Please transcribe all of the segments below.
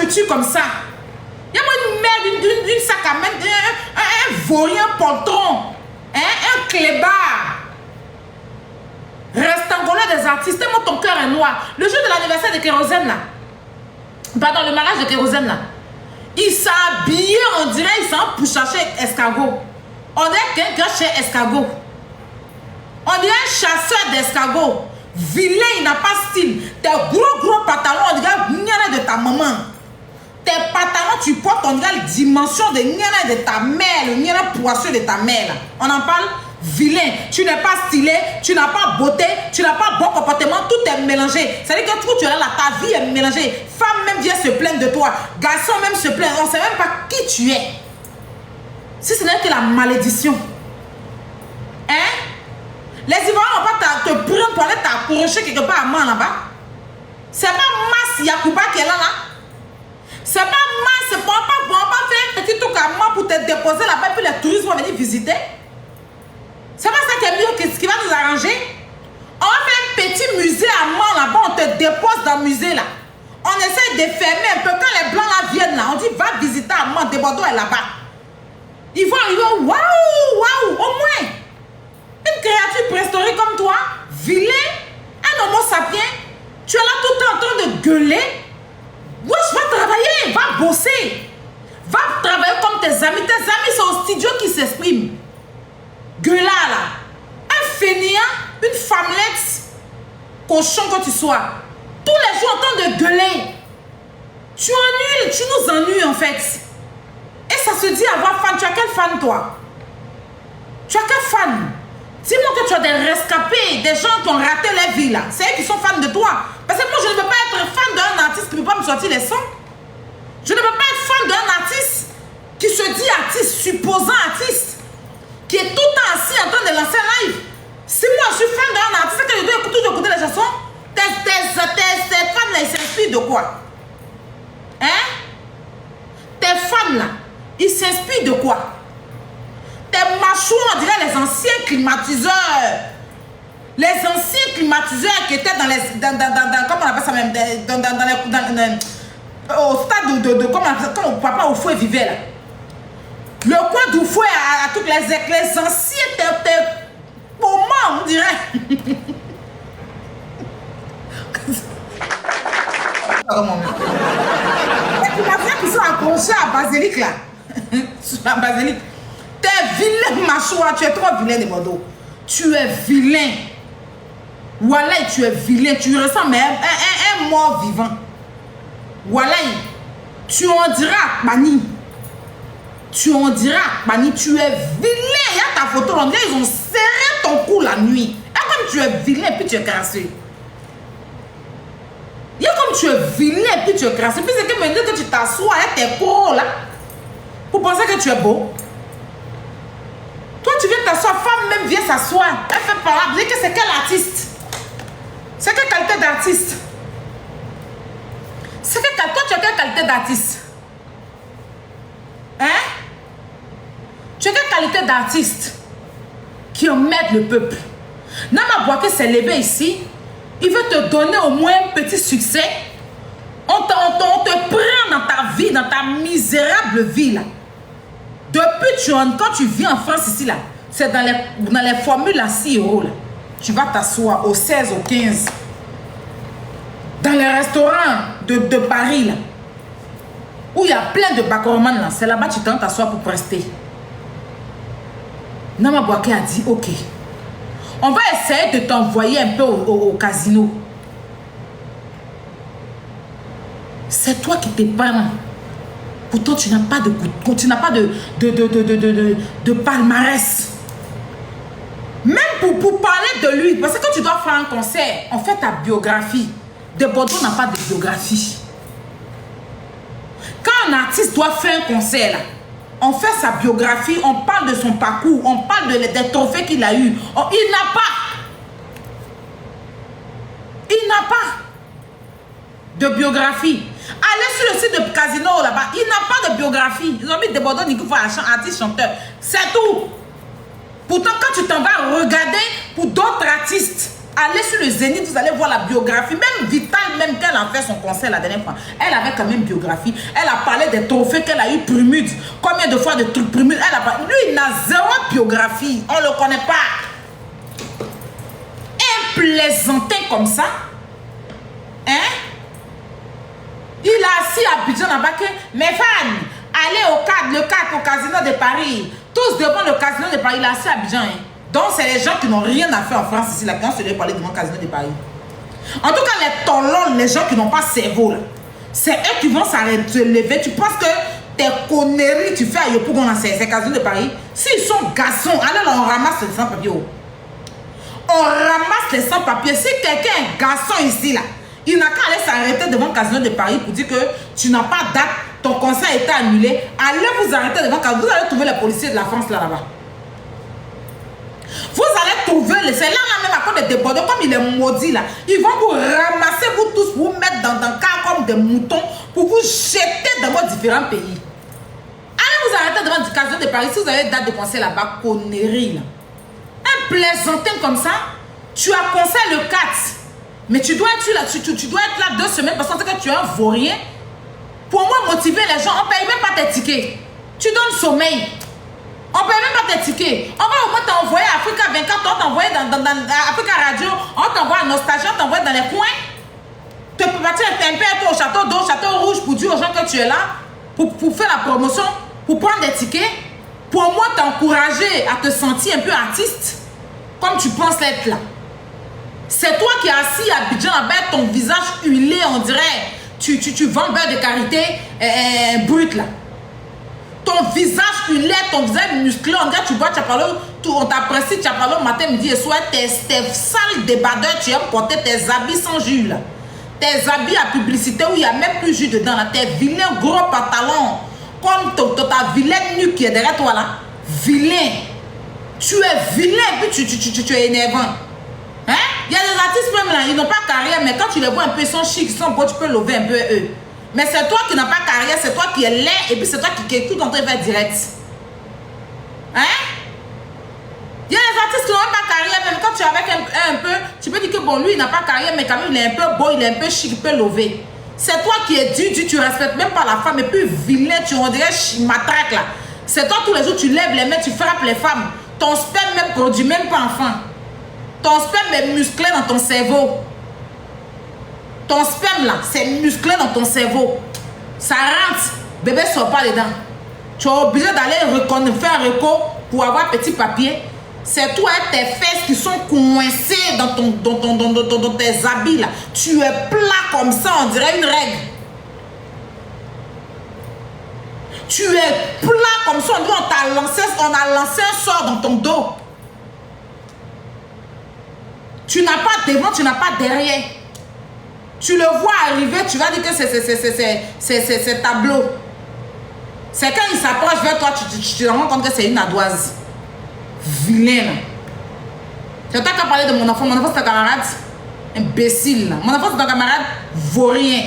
veux-tu comme ça? Il y a une merde, une sac à main, un vaurien, un poltron, un clébard. Restangoleur des artistes, moi ton cœur est noir. Le jour de l'anniversaire de Kérosène là, pardon, le mariage de Kérosène là, il s'est habillé, on dirait, il s'en pour chercher escargot. On dirait quelqu'un chez escargot. On dirait un chasseur d'escargot. Vilain, il n'a pas style. Tes gros pantalons, on dirait le de ta maman. Tes pantalons, tu portes, on dirait la dimension de de ta mère, le poisseux de ta mère. Là. On en parle? Vilain, tu n'es pas stylé, tu n'as pas beauté, tu n'as pas bon comportement, tout est mélangé. C'est-à-dire que tout tu es là, ta vie est mélangée. Femme même vient se plaindre de toi, garçon même se plaint, on ne sait même pas qui tu es. Si ce n'est que la malédiction. Hein? Les Ivoiriens vont pas te prendre pour aller t'accrocher quelque part à main là-bas. C'est pas Mas Yakuba qui est là. C'est pas Mas, c'est pour pas faire un petit truc à moi pour te déposer là-bas, puis les touristes vont venir visiter. C'est pas ça qui est mieux, qui va nous arranger. On va faire un petit musée à Mans là-bas, on te dépose dans le musée là. On essaie de fermer un peu. Quand les blancs là viennent là, on dit va visiter à Mans, Bordeaux est là-bas. Ils vont, waouh, au moins. Une créature préhistorique comme toi, vilain, un homo sapiens, tu es là tout le temps en train de gueuler. Wesh, va travailler, va bosser. Va travailler comme tes amis. Tes amis sont au studio qui s'expriment. Gueulard là, un fainéant, une femmelette, cochon que tu sois, tous les jours en train de gueuler. Tu ennuies, tu nous ennuies en fait. Et ça se dit avoir fan. Tu as quel fan toi? Tu as quel fan? Dis-moi que tu as des rescapés, des gens qui ont raté leur vie là. C'est eux qui sont fans de toi. Parce que moi je ne peux pas être fan d'un artiste qui ne peut pas me sortir les sons. Je ne peux pas être fan d'un artiste qui se dit artiste, supposant artiste, qui est tout le temps assis en train de lancer un live. Si moi je suis fan d'un artiste, que je dois toujours écouter les chansons, tes fans là, ils s'inspirent de quoi? Hein? Tes fans là, ils s'inspirent de quoi? Tes machos, on dirait les anciens climatiseurs. Les anciens climatiseurs qui étaient dans les... comment on appelle ça même? Au stade de comment on appelle ça? Quand papa au fouet vivait là. Le coin du fouet à toutes les anciens moments, on dirait. Les climatiseurs qui sont accrochés à Basilique là. À Basilique. T'es vilain, machoua, tu es trop vilain de Bordeaux. Tu es vilain. Voilà, tu es vilain. Tu ressembles à un mort vivant. Voilà, tu en diras Mani. Tu en diras Mani, tu es vilain. Il y a ta photo, on dirait ils ont serré ton cou la nuit. Et comme tu es vilain, puis tu es crassé. Il y a comme tu es vilain, puis tu es crassé. Puis c'est que me dire que tu t'assois avec tes corps là pour penser que tu es beau. Toi, tu viens t'asseoir, femme même vient s'asseoir. Elle fait parler, vous dites que c'est quel artiste? C'est quelle qualité d'artiste? C'est que toi, tu as quelle qualité d'artiste? Hein? Tu as quelle qualité d'artiste qui emmène le peuple? Nama Bouaké s'est levé ici, il veut te donner au moins un petit succès. On te prend dans ta vie, dans ta misérable vie là. Depuis quand tu viens en France ici là, c'est dans les formules à 6 euros là. Tu vas t'asseoir au 16, au 15. Dans les restaurants de Paris là, où il y a plein de bakoromans là, c'est là-bas que tu t'assois pour prester. Nama Bouaké a dit ok, on va essayer de t'envoyer un peu au casino. C'est toi qui t'es parent. Pourtant, tu n'as pas de palmarès. Même pour parler de lui, parce que quand tu dois faire un concert, on fait ta biographie. De Bordeaux n'a pas de biographie. Quand un artiste doit faire un concert, là, on fait sa biographie, on parle de son parcours, on parle des trophées qu'il a eu. Il n'a pas. Il n'a pas de biographie. Allez sur le site de Casino là-bas, il n'a pas de biographie. Ils ont mis des Bordeaux, artiste, chanteur. C'est tout. Pourtant, quand tu t'en vas regarder pour d'autres artistes Allez sur le Zénith, vous allez voir la biographie. Même Vital, même quand elle a fait son concert la dernière fois, elle avait quand même biographie. Elle a parlé des trophées qu'elle a eu Prumude. Combien de fois de trucs Prumude elle a parlé. Lui, il n'a zéro biographie. On ne le connaît pas. Un plaisantin comme ça. Hein? Il a assis à Abidjan là-bas que mes fans, allez au casino de Paris. Tous devant le casino de Paris. Il a assis à Abidjan. Hein? Donc, c'est les gens qui n'ont rien à faire en France ici. Là, quand je vais parler devant le casino de Paris. En tout cas, les tolons, les gens qui n'ont pas cerveau, c'est eux qui vont se lever. Tu penses que tes conneries, tu fais à Yopougon dans ces casinos de Paris. S'ils sont garçons, allez là, on ramasse les sans-papiers. On ramasse les sans-papiers. Si quelqu'un est garçon ici, là, il n'a qu'à aller s'arrêter devant le casino de Paris pour dire que tu n'as pas date, ton concert a été annulé. Allez vous arrêter devant le casino. Vous allez trouver les policiers de la France là-bas. Vous allez trouver, c'est là même à cause des débordeurs, comme il est maudit là. Ils vont vous ramasser, vous tous, vous mettre dans un cas comme des moutons pour vous jeter dans vos différents pays. Allez vous arrêter devant le casino de Paris si vous avez date de concert là-bas, connerie là. Un plaisantin comme ça, tu as concert le 4. Mais tu dois être là, tu dois être là 2 semaines parce que tu es un vaurien. Pour moi, motiver les gens, on ne paye même pas tes tickets. Tu donnes sommeil. On ne paye même pas tes tickets. On va au moins t'envoyer à Africa 24, on t'envoie dans Africa Radio, on t'envoie à Nostalgie, on t'envoie dans les coins. Tu peux partir un peu au château d'eau, château rouge pour dire aux gens que tu es là, pour faire la promotion, pour prendre des tickets, pour au moins t'encourager à te sentir un peu artiste, comme tu penses l'être là. C'est toi qui es assis à Abidjan avec ton visage huilé, on dirait, tu vends beurre de karité brut là. Ton visage huilé, ton visage musclé, on dirait tu bois, tu as parlé, on t'apprécie, tu as parlé matin, midi et soir, tes sales débardeurs, tu aimes porter tes habits sans jus là. Tes habits à publicité où il n'y a même plus jus dedans là, tes vilains gros pantalons, comme ta vilaine nuque qui est derrière toi là. Vilain. Tu es vilain et puis tu es énervant. Hein? Il y a des artistes même là, ils n'ont pas carrière, mais quand tu les vois un peu, ils sont chics, ils sont beaux, tu peux lever un peu eux. Mais c'est toi qui n'as pas carrière, c'est toi qui es laid, et puis c'est toi qui est tout en train de faire direct. Hein? Il y a des artistes qui n'ont pas carrière, même quand tu es avec un peu, tu peux dire que bon, lui, il n'a pas carrière, mais quand même, il est un peu beau, il est un peu chic, il peut lever. C'est toi qui es dur, tu respectes même pas la femme, et puis vilain, tu on dirait matraque là. C'est toi tous les jours, tu lèves les mains, tu frappes les femmes. Ton sperme même produit même pas enfant. Ton sperme est musclé dans ton cerveau. Ton sperme là, c'est musclé dans ton cerveau. Ça rentre, bébé sort pas dedans. Tu es obligé d'aller faire un recours pour avoir petit papier. C'est toi et tes fesses qui sont coincées dans tes habits là. Tu es plat comme ça, on dirait une règle. Tu es plat comme ça, on a lancé un sort dans ton dos. Tu n'as pas devant, tu n'as pas derrière. Tu le vois arriver, tu vas dire que c'est tableau. C'est quand il s'approche vers toi, tu te rends compte que c'est une ardoise. Vilain. C'est toi qui as parlé de mon enfant. Mon enfant c'est un camarade imbécile. Mon enfant c'est un camarade vaurien.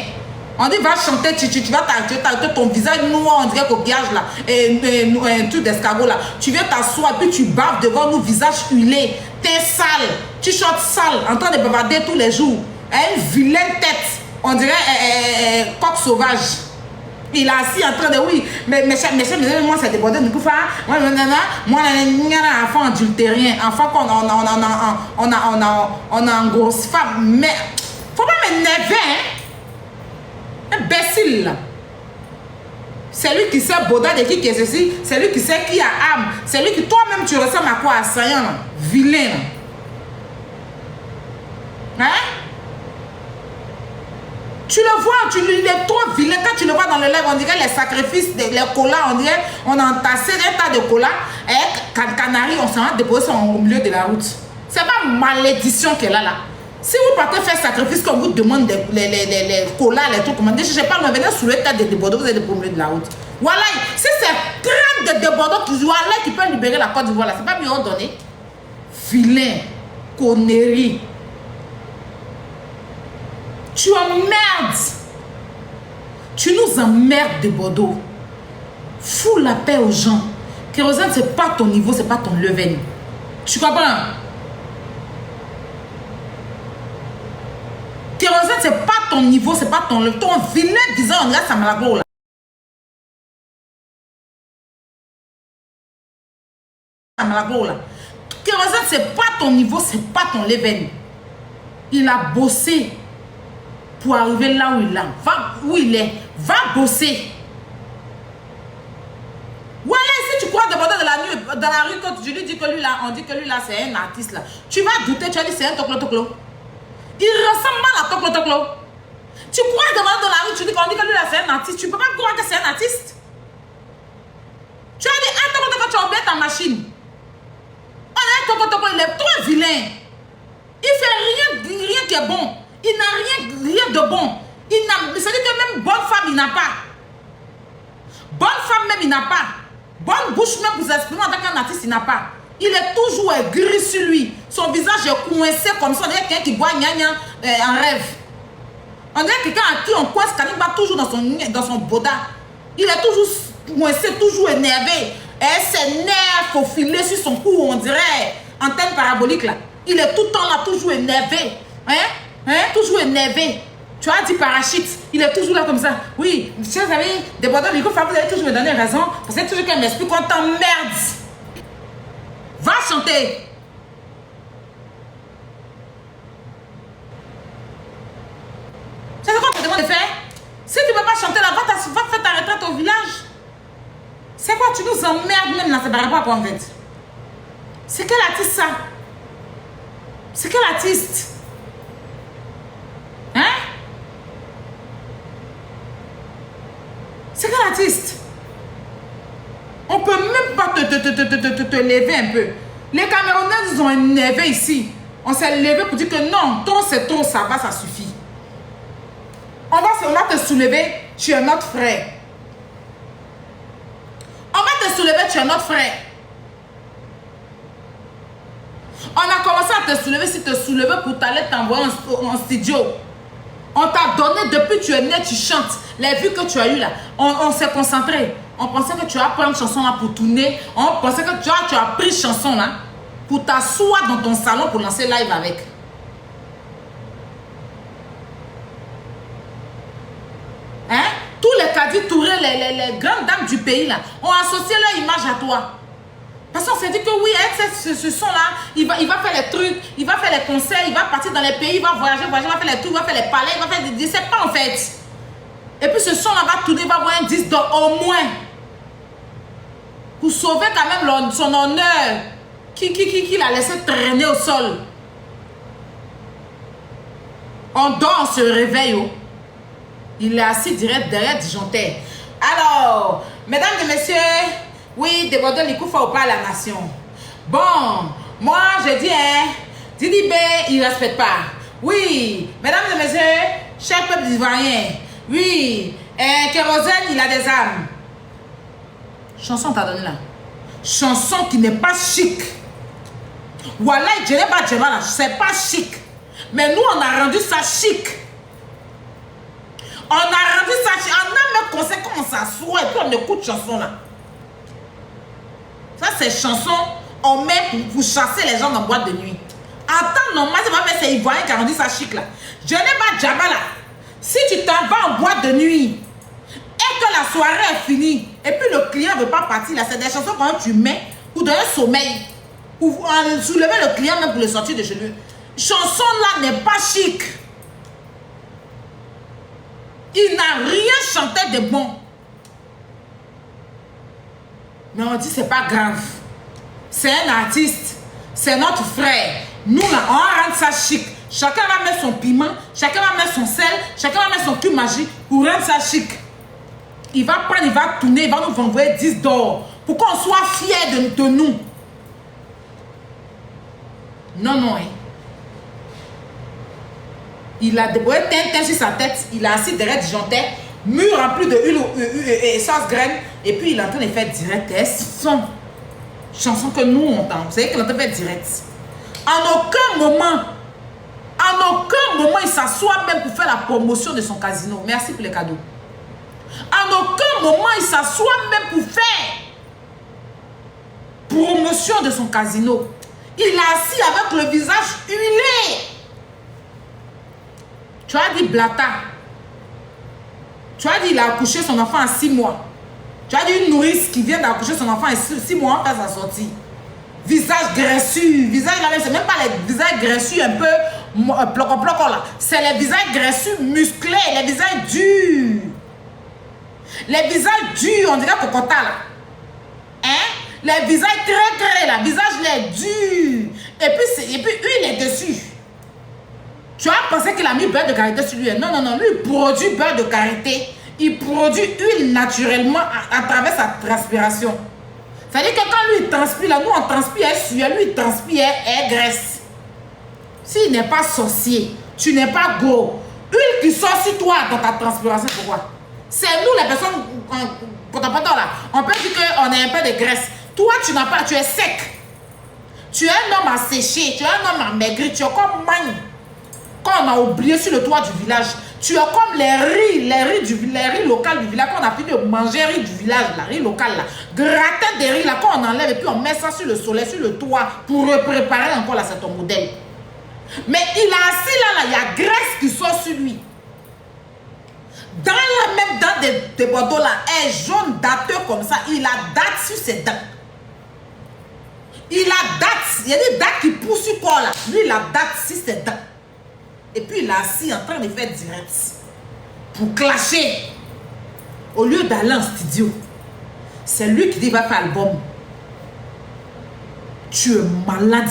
On dit va chanter, tu vas t'arrêter ton visage noir, on dirait coquillage là, un truc d'escargot là. Tu viens t'asseoir et puis tu baves devant nous, visage huilé. T'es sale, tu chantes sale, en train de bavarder tous les jours. Une vilaine tête, on dirait coq sauvage. Il est assis en train de oui, mais moi c'est débordé, ne peux pas. Moi, enfant adultérien, enfant qu'on on a en grosse femme, mais faut pas m'énerver, hein. Imbécile là. C'est lui qui sait Boda de qui est ceci, c'est lui qui sait qui a âme, c'est lui qui toi-même tu ressembles à quoi, à Sayan, vilain. Hein? Tu le vois, il est trop vilain. Quand tu le vois dans le live, on dirait les sacrifices, les colas, on dirait, on a entassé un tas de colas. Et Canari, on s'en va déposer ça au milieu de la route. C'est pas malédiction qu'elle a là. Si vous partez faire sacrifice, qu'on vous demande les colas, les trucs, comment dire, je sais pas, on venez sous le tas de débordeurs, vous êtes au milieu de la route. Voilà, si c'est crème de débordeurs qui peut libérer la Côte d'Ivoire là, c'est pas mieux donné. Vilain, connerie. Tu emmerdes. Tu nous emmerdes de Bordeaux. Fous la paix aux gens. Kérosène, c'est pas ton niveau, c'est pas ton level. Tu comprends? c'est pas ton niveau, c'est pas ton vilain visage, on dirait Samalaglo là. Samalaglo là. Kérosène, c'est pas ton niveau, c'est pas ton level. Il a bossé pour arriver là où il est. Où il est. Va bosser. Voilà, si tu crois demander de la nuit, dans la rue, quand je lui dis que lui là, on dit que lui là, c'est un artiste là. Tu vas douter, tu vas dire c'est un toklo-toklo. Il ressemble mal à toklo-toklo. Tu crois demander dans la rue, tu dis qu'on dit que lui là, c'est un artiste. Tu peux pas croire que c'est un artiste. Tu as dit un toklo-toklo, tu as oublié ta machine. Un toklo-toklo, il est trop vilain. Il fait rien qui est bon. Il n'a rien de bon. C'est-à-dire que même bonne femme, il n'a pas. Bonne femme même, il n'a pas. Bonne bouche même pour s'exprimer en tant qu'un artiste, il n'a pas. Il est toujours gris sur lui. Son visage est coincé comme ça. On dirait quelqu'un qui boit gna en rêve. On dirait quelqu'un à qui on coince Kanimba toujours dans son boda. Il est toujours coincé, toujours énervé. Et ses nerfs faufilés sur son cou, on dirait antenne parabolique là. Il est tout le temps là, toujours énervé. Toujours énervé. Tu as dit parachute, il est toujours là comme ça. Oui, chers amis, des bordeaux, vous allez toujours me donner raison. Parce que toujours qu'elle m'explique qu'on t'emmerde. Va chanter. C'est ce qu'on te demande de faire. Si tu ne peux pas chanter là, va faire ta retraite au village. C'est quoi, tu nous emmerdes même là, c'est par rapport à quoi en fait? C'est quel artiste ça? C'est quel artiste? Hein? C'est quel artiste? On peut même pas te lever un peu. Les Camerounais nous ont énervé ici. On s'est levé pour dire que non, trop c'est trop, ça va, ça suffit. On va te soulever, tu es notre frère. On va te soulever, tu es notre frère. On a commencé à te soulever, si te soulever pour t'aller t'envoyer en studio. On t'a donné, depuis que tu es né, tu chantes. Les vues que tu as eues là, on s'est concentré. On pensait que tu as pris une chanson là pour tourner. On pensait que tu as pris une chanson là pour t'asseoir dans ton salon pour lancer live avec. Hein? Tous les cadis tourés, les grandes dames du pays là, ont associé leur image à toi. Parce qu'on s'est dit que oui, avec ce son-là, il va faire les trucs, il va faire les concerts, il va partir dans les pays, il va voyager, il va faire les trucs, il va faire les palais, il va faire des... C'est pas en fait. Et puis ce son-là va tourner, il va avoir un disque d'or au moins. Pour sauver quand même son honneur qu'il a laissé traîner au sol. On dort, on se réveille. Oh. Il est assis direct derrière disjoncteur. Alors, mesdames et messieurs, oui, de Bordeaux, il faut pas la nation. Bon, moi, je dis, Didi B, il ne respecte pas. Oui, mesdames et messieurs, cher peuple ivoirien, oui, Kérosène, il a des âmes. Chanson t'as donné là. Chanson qui n'est pas chic. Voilà, je n'ai pas de là, c'est pas chic. Mais nous, on a rendu ça chic. On a rendu ça chic. On a même conseil comment ça s'assoit et puis on écoute chanson là. Ça, c'est chanson, on met pour chasser les gens dans boîte de nuit. Attends, normal, c'est pas c'est Ivoirien qui a rendu ça chic là. Je n'ai pas de Djaba là. Si tu t'en vas en boîte de nuit et que la soirée est finie, et puis le client ne veut pas partir là, c'est des chansons quand tu mets pour donner un sommeil, pour soulever le client même pour le sortir de chez lui. Chanson là n'est pas chic. Il n'a rien chanté de bon. Mais on dit c'est pas grave. C'est un artiste. C'est notre frère. Nous là, on va rendre ça chic. Chacun va mettre son piment, chacun va mettre son sel, chacun va mettre son cube magique pour rendre ça chic. Il va prendre, il va tourner, il va nous envoyer 10 d'or pour qu'on soit fiers de nous. Non, non, hein. Il a débrouillé tintin sur sa tête, il a assis derrière disjoncteur, mur rempli de huile et essence graine, et puis il est en train de faire direct. Son chanson que nous on entend. Vous savez qu'il est en train de faire direct. En aucun moment, il s'assoit même pour faire la promotion de son casino. Merci pour les cadeaux. En aucun moment, il s'assoit même pour faire promotion de son casino. Il est assis avec le visage huilé. Tu as dit blata. Tu as dit il a accouché son enfant à 6 mois. Tu as dit une nourrice qui vient d'accoucher son enfant à 6 mois après sa sortie. Visage graisseux. Visage là, c'est même pas les visages graisseux un peu ploco là. C'est les visages graisseux musclés, les visages durs. Les visages durs, on dirait cocota là. Hein? Les visages très là, visage les durs. Et puis huile est dessus. Tu as pensé qu'il a mis beurre de karité sur lui. Non, non, non. Lui, il produit beurre de karité. Il produit huile naturellement à travers sa transpiration. C'est-à-dire que quand lui, il transpire, là, nous, on transpire, elle sueur, lui, il transpire, elle graisse. S'il n'est pas sorcier, tu n'es pas gros. Huile qui sort sur toi dans ta transpiration, pourquoi? C'est nous, les personnes, là, on peut dire qu'on est un peu de graisse. Toi, tu n'as pas, tu es sec. Tu es un homme asséché, tu es un homme amaigri, tu es comme Magne. Quand on a oublié sur le toit du village, tu es comme les riz local du village. Quand on a fini de manger riz du village, la riz local là, gratin des riz là, quand on enlève et puis on met ça sur le soleil, sur le toit pour préparer encore là, c'est ton modèle. Mais il a assis là, il y a graisse qui sort sur lui. Dans la même dent de Bordeaux là, un jaune dateux comme ça, il a date sur ses dents. Il a date, il y a des dates qui poussent sur quoi là. Lui, il a date sur ses dents. Et puis il est assis en train de faire direct. Pour clasher. Au lieu d'aller en studio. C'est lui qui dit va faire l'album. Tu es malade.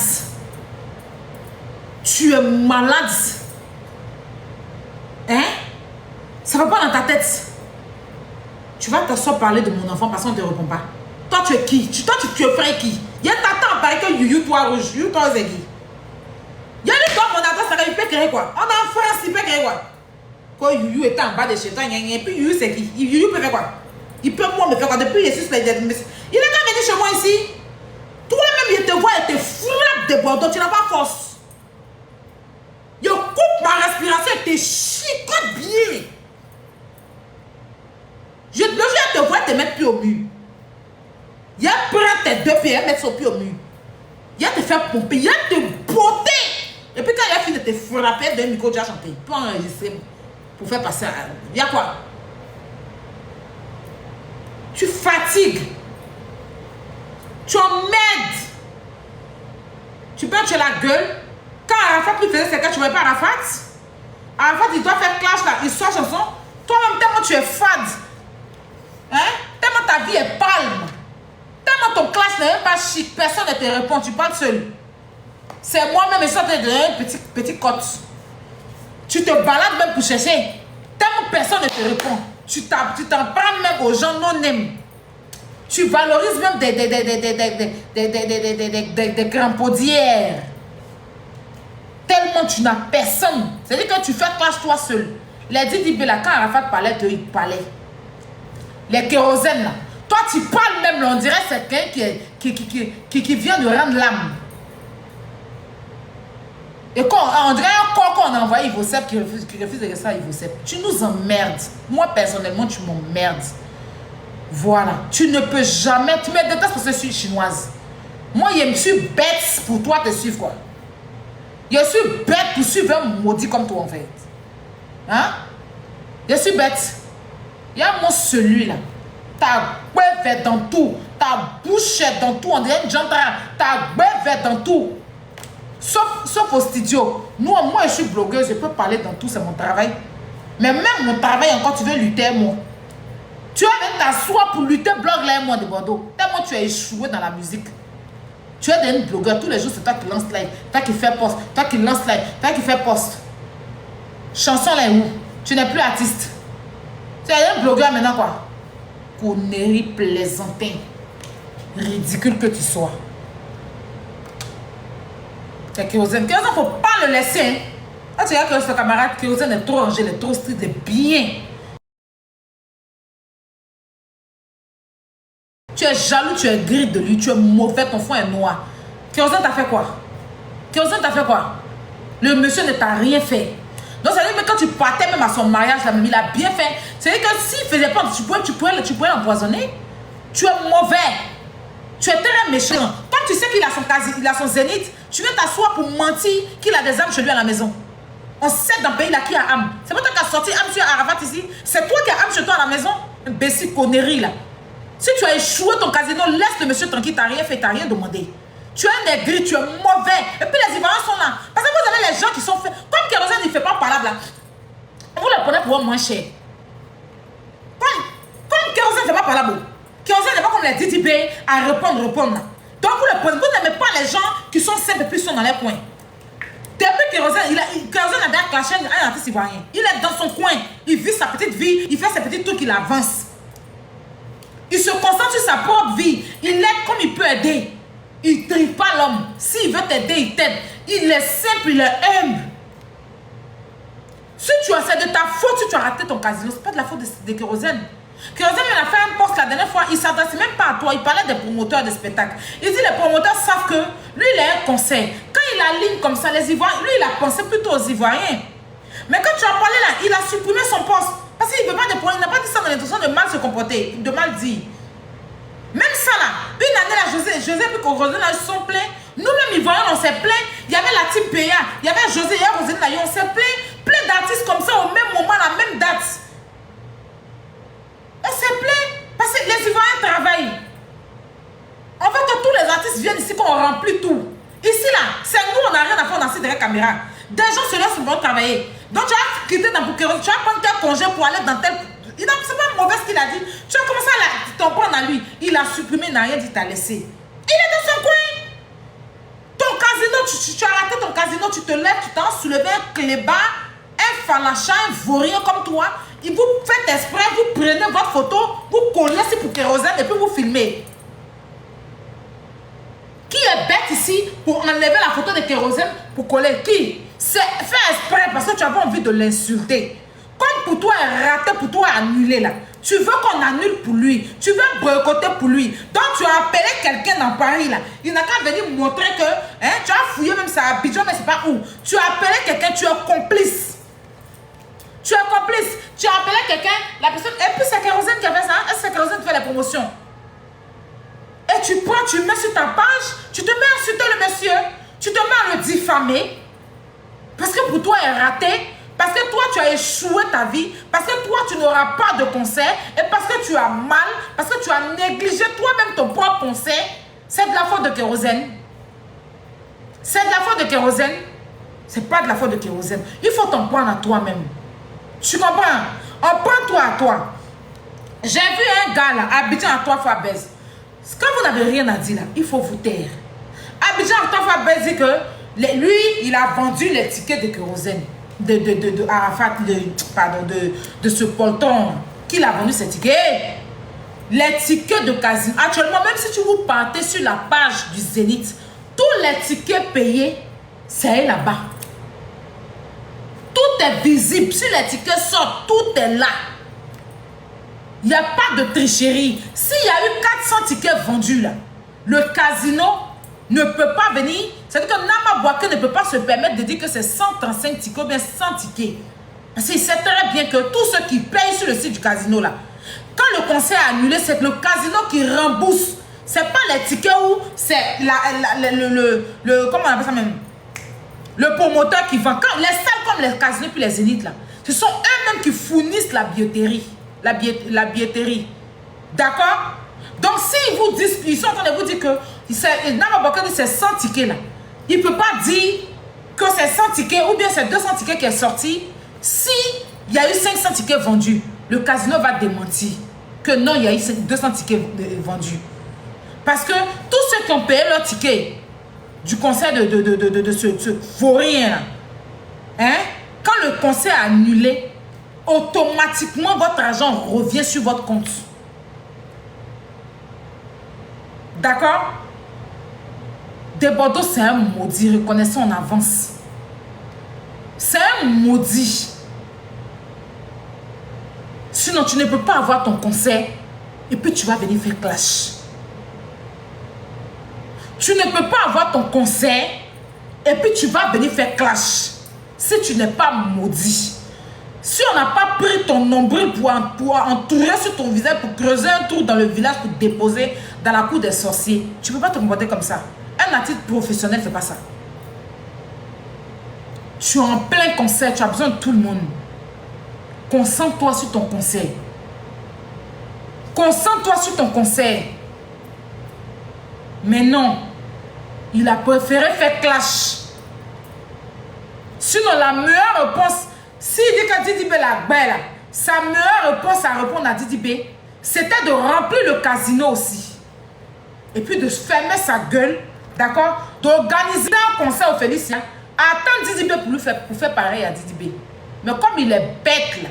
Tu es malade. Hein? Ça va pas dans ta tête. Tu vas t'asseoir parler de mon enfant parce qu'on ne te répond pas. Toi tu es qui? Toi tu es frère qui? Il y a ta tante pareil que Yuyu toi rouge. Yuyu toi c'est qui? Il y a des gens mon adresse, ça il peut créer quoi? On a en France, il peut créer quoi? Quand Yuyu était en bas de chez toi, et puis Yuyu c'est qui? Yuyu peut faire quoi? Il peut moi me faire quoi? Depuis il est suspect. Il est quand venu chez moi ici. Toi-même, il te voit et te frappe de Bordeaux. Tu n'as pas force. Il coupe ma respiration et te chicote bien. Je te vois te mettre pied au mur. Il a prendre tes 2 pieds et mettre son pied au mur. Il a te faire pomper, il a te botter. Et puis quand il a fini de te frapper d'un micro, tu as chanté. Pour enregistrer, pour faire passer à... Il y a quoi? Tu fatigues. Tu emmerdes. Tu peux tuer la gueule. Quand Arafat lui faisait ses cas, tu ne voyais pas Arafat? Arafat, il doit faire clash là. Il sort chanson. Toi-même, tellement tu es fade. Hein? Tellement ta vie est palme. Tellement ton clash n'est même pas chic. Personne ne te répond. Tu parles seul. C'est moi-même, et ça te donne une petite cote. Tu te balades même pour chercher. Tellement personne ne te répond. Tu t'en prends même aux gens non-aimés. Tu valorises même des grampaudières. Tellement tu n'as personne. C'est-à-dire que tu fais clash toi seul. Les Didi Bella, quand Arafat parlait, il parlait. Les kérosènes là. Toi tu parles même là, on dirait c'est quelqu'un qui vient de rendre l'âme. Et quand on dirait un corps qu'on a envoyé Ivocep qui refuse de rester à Ivocep. Tu nous emmerdes. Moi personnellement tu m'emmerdes. Voilà. Tu ne peux jamais. Tu me détestes parce que je suis chinoise. Moi je suis bête pour toi te suivre quoi. Je suis bête pour suivre un maudit comme toi en fait. Hein? Je suis bête. Il y a mon celui-là. Ta bête est dans tout. Ta bouche est dans tout. On dirait une gendarme. Ta bête est dans tout. Sauf au studio. Moi, je suis blogueuse. Je peux parler dans tout. C'est mon travail. Mais même mon travail, encore, tu veux lutter, moi. Tu vas même t'asseoir pour lutter blog là, moi de Bordeaux. Tellement tu as échoué dans la musique. Tu es devenu blogueur. Tous les jours, c'est toi qui lance live. Toi qui fais post. Toi qui lance live. Toi qui fais post. Chanson là où? Tu n'es plus artiste. Tu es un blogueur maintenant quoi? Connerie plaisantin. Ridicule que tu sois. C'est Kérosène. Kérosène, il ne faut pas le laisser. Hein. Quand tu regardes que ce camarade, Kérosène est trop rangé, il est trop strict, il est bien. Tu es jaloux, tu es gris de lui, tu es mauvais, ton fond est noir. Kérosène t'a fait quoi? Kérosène t'a fait quoi? Le monsieur ne t'a rien fait. Donc, ça veut dire que quand tu partais même à son mariage, là, il a bien fait. C'est-à-dire que s'il ne faisait pas, tu pouvais l'empoisonner. Tu es mauvais. Tu es très méchant. Quand tu sais qu'il a son zénith, tu viens t'asseoir pour mentir qu'il a des armes chez lui à la maison. On sait dans le pays là qui a âme. C'est pas toi qui as sorti âme sur Arafat ici. C'est toi qui as âme chez toi à la maison. Imbécile connerie là. Si tu as échoué ton casino, laisse le monsieur tranquille. Tu n'as rien fait, tu n'as rien demandé. Tu es négri, tu es mauvais. Et puis les Ivoiriens sont là. Parce que vous avez les gens qui sont faits. Comme Kérosène, il ne fait pas parlable là. Vous le prenez pour moins cher. Comme Kérosène ne fait pas parlable. Kérosène n'est pas comme les DDB à répondre là. Donc vous le prenez. Vous n'aimez pas les gens qui sont simples et puis sont dans les coins. Depuis Kérosène, Kérosène a déjà clashé un artiste ivoirien. Il est dans son coin. Il vit sa petite vie. Il fait ses petits trucs, il avance. Il se concentre sur sa propre vie. Il aide comme il peut aider. Il ne tripe pas l'homme. S'il veut t'aider, il t'aide. Il est simple, il est humble. Si tu as, c'est de ta faute si tu as raté ton casino. Ce n'est pas de la faute de Kérosène. Kérosène, il a fait un post la dernière fois. Il ne s'adresse même pas à toi. Il parlait des promoteurs de spectacles. Il dit les promoteurs savent que lui, il a un conseil. Quand il aligne comme ça, les Ivoiriens, lui, il a pensé plutôt aux Ivoiriens. Mais quand tu as parlé là, il a supprimé son poste. Parce qu'il ne veut pas de problème. Il n'a pas dit ça dans l'intention de mal se comporter, de mal dire. Même ça là, une année là, José puis Roselyne là, ils sont pleins. Nous-mêmes, Ivoiriens, on s'est plaint. Il y avait la team PA, il y avait José, il y avait Roselyne là, on s'est plaint. Plein d'artistes comme ça au même moment, à la même date. On s'est plaint. Parce que les Ivoiriens travaillent. On veut que tous les artistes viennent ici, qu'on remplit tout. Ici là, c'est nous, on n'a rien à faire, on a assis derrière la caméra. Des gens se laissent pour travailler. Donc tu as quitté dans Kérosène, tu vas prendre tel congé pour aller dans tel. C'est pas mauvais ce qu'il a dit. Tu as commencé à t'en prendre à lui. Il a supprimé, il n'a rien dit, t'as laissé. Il est dans son coin. Ton casino, tu as raté ton casino, tu te lèves, tu t'en soulevé un clébard, un falacha, un vaurien comme toi. Et vous faites exprès, vous prenez votre photo, vous collez ici pour Kérosène et puis vous filmez. Qui est bête ici pour enlever la photo de Kérosène pour coller? Qui? C'est fait exprès parce que tu n'as pas envie de l'insulter. Comme pour toi raté, pour toi annulé là. Tu veux qu'on annule pour lui. Tu veux boycotter pour lui. Donc tu as appelé quelqu'un dans Paris là. Il n'a qu'à venir montrer que tu as fouillé même ça à Abidjan, mais c'est pas où. Tu as appelé quelqu'un, tu es complice. Tu es complice. Tu as appelé quelqu'un, la personne. Et puis c'est Kérosène qui a fait ça. Et c'est Kérosène qui fait les promotions. Et tu prends, tu mets sur ta page, tu te mets à insulter le monsieur. Tu te mets à le diffamer. Parce que pour toi, il est raté. Parce que toi, tu as échoué ta vie. Parce que toi, tu n'auras pas de conseil. Et parce que tu as mal. Parce que tu as négligé toi-même ton propre conseil. C'est de la faute de Kérosène. C'est de la faute de Kérosène. C'est pas de la faute de Kérosène. Il faut t'en prendre à toi-même. Tu comprends? En prends-toi à toi. J'ai vu un gars là, Abidjan à 3 fois baisse. Quand vous n'avez rien à dire là, il faut vous taire. Abidjan à 3 fois baisse dit que lui, il a vendu les tickets de Kérosène. De Arafat, de ce polton. Qu'il a vendu ces tickets. Les tickets de casino. Actuellement, même si tu vous partez sur la page du Zénith, tous les tickets payés, c'est là-bas. Tout est visible. Si les tickets sortent, tout est là. Il n'y a pas de tricherie. S'il y a eu 400 tickets vendus là, le casino ne peut pas venir. C'est-à-dire que Nama Bouaké ne peut pas se permettre de dire que c'est 135 tickets ou bien 100 tickets. Parce qu'il sait très bien que tous ceux qui payent sur le site du casino là, quand le conseil a annulé, c'est que le casino qui rembourse. C'est pas les tickets où c'est comment on appelle ça même? Le promoteur qui vend. Quand les salles comme les casinos puis les zéniths là, ce sont eux-mêmes qui fournissent la billetterie. La billetterie. D'accord? Donc s'ils vous disent, ils sont en train de vous dire que Nama Bouaké dit c'est 100 tickets là. Il ne peut pas dire que c'est 100 tickets ou bien c'est 200 tickets qui est sorti. Si il y a eu 500 tickets vendus, le casino va démentir que non, il y a eu 200 tickets vendus. Parce que tous ceux qui ont payé leur ticket du conseil de ce vaurien là, hein, quand le conseil a annulé, automatiquement votre argent revient sur votre compte. D'accord? Des Bordeaux, c'est un maudit, reconnaissons en avance. C'est un maudit. Sinon, tu ne peux pas avoir ton conseil et puis tu vas venir faire clash. Tu ne peux pas avoir ton conseil et puis tu vas venir faire clash. Si tu n'es pas maudit. Si on n'a pas pris ton nombril pour entourer sur ton visage, pour creuser un trou dans le village, pour déposer dans la cour des sorciers, tu ne peux pas te comporter comme ça. Un artiste professionnel ne fait pas ça. Tu es en plein concert, tu as besoin de tout le monde. Concentre-toi sur ton concert. Concentre-toi sur ton concert. Mais non, il a préféré faire clash. Sinon, la meilleure réponse, s'il dit qu'à Didi B la belle, sa meilleure réponse à répondre à Didi B, c'était de remplir le casino aussi. Et puis de fermer sa gueule, d'accord? D'organiser un concert au Félicien. Attends Didi B pour faire pareil à Didi B. Mais comme il est bête là,